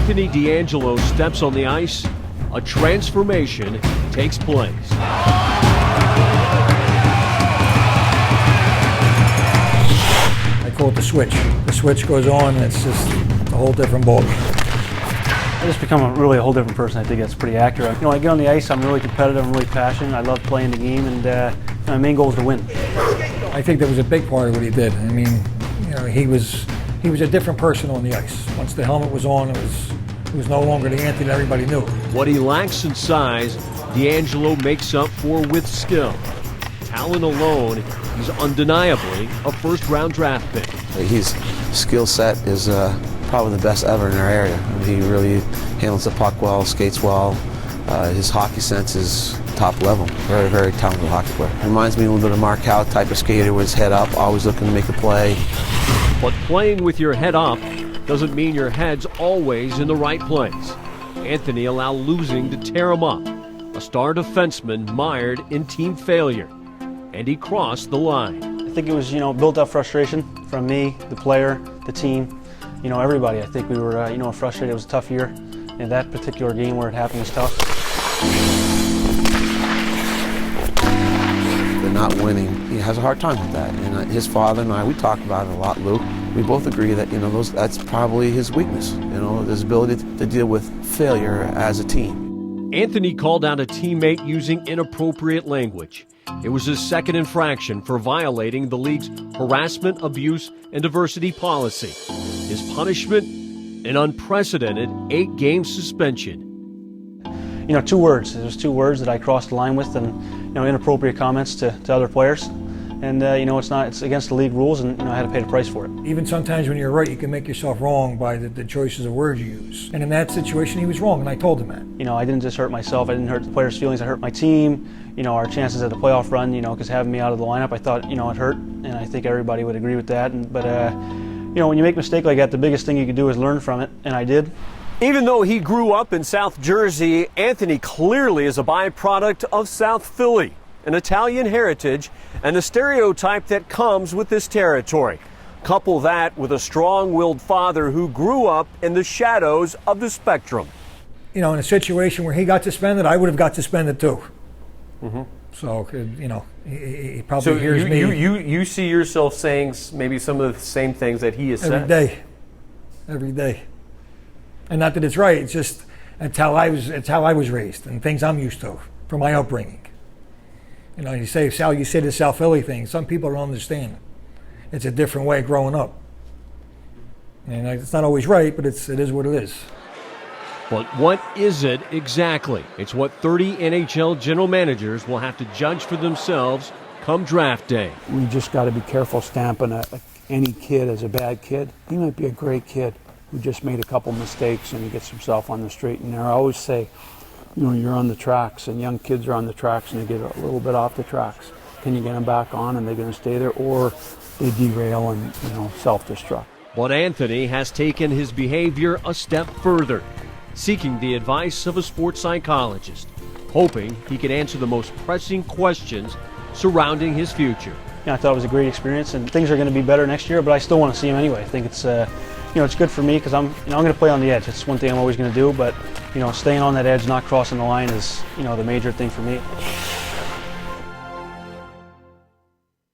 Anthony DeAngelo steps on the ice, a transformation takes place. I call it the switch. The switch goes on and it's just a whole different ballgame. I just become a whole different person. I think that's pretty accurate. You know, I get on the ice, I'm really competitive, I'm really passionate. I love playing the game, and my main goal is to win. I think that was a big part of what he did. I mean, you know, he was a different person on the ice. Once the helmet was on, it was no longer the Anthony that everybody knew. What he lacks in size, DeAngelo makes up for with skill. Talent alone, he's undeniably a first-round draft pick. His skill set is probably the best ever in our area. He really handles the puck well, skates well. His hockey sense is top level. Very, very talented hockey player. Reminds me a little bit of Mark Howe type of skater with his head up, always looking to make a play. But playing with your head up doesn't mean your head's always in the right place. Anthony allowed losing to tear him up. A star defenseman mired in team failure. And he crossed the line. I think it was, built up frustration from me, the player, the team, everybody. I think we were, frustrated. It was a tough year. And that particular game where it happened was tough. They're not winning. He has a hard time with that. And his father and I, we talk about it a lot, Lou. We both agree that, that's probably his weakness. His ability to deal with failure as a team. Anthony called out a teammate using inappropriate language. It was his second infraction for violating the league's harassment, abuse, and diversity policy. His punishment, an unprecedented 8-game suspension. 2 words. There's 2 words that I crossed the line with, and inappropriate comments to other players. And it's against the league rules, and I had to pay the price for it. Even sometimes when you're right, you can make yourself wrong by the choices of words you use. And in that situation, he was wrong, and I told him that. I didn't just hurt myself. I didn't hurt the players' feelings. I hurt my team. Our chances at the playoff run. Because having me out of the lineup, I thought it hurt, and I think everybody would agree with that. But when you make a mistake like that, the biggest thing you can do is learn from it, and I did. Even though he grew up in South Jersey, Anthony clearly is a byproduct of South Philly, an Italian heritage, and the stereotype that comes with this territory. Couple that with a strong-willed father who grew up in the shadows of the spectrum. In a situation where he got suspended, I would have got suspended too. Mm-hmm. So, he probably hears me. You see yourself saying maybe some of the same things that he has said? Every day. And not that it's right, it's just it's how I was raised and things I'm used to from my upbringing. You say the South Philly thing, some people don't understand. It's a different way of growing up. And it's not always right, but it is what it is. But what is it exactly? It's what 30 NHL general managers will have to judge for themselves come draft day. We just got to be careful stamping any kid as a bad kid. He might be a great kid who just made a couple mistakes and he gets himself on the straight and narrow. I always say, you're on the tracks, and young kids are on the tracks and they get a little bit off the tracks. Can you get them back on and they're going to stay there, or they derail and self-destruct? But Anthony has taken his behavior a step further, seeking the advice of a sports psychologist, hoping he can answer the most pressing questions surrounding his future. I thought it was a great experience, and things are going to be better next year, but I still want to see him anyway. I think it's it's good for me because I'm going to play on the edge. It's one thing I'm always going to do, but staying on that edge, not crossing the line is the major thing for me.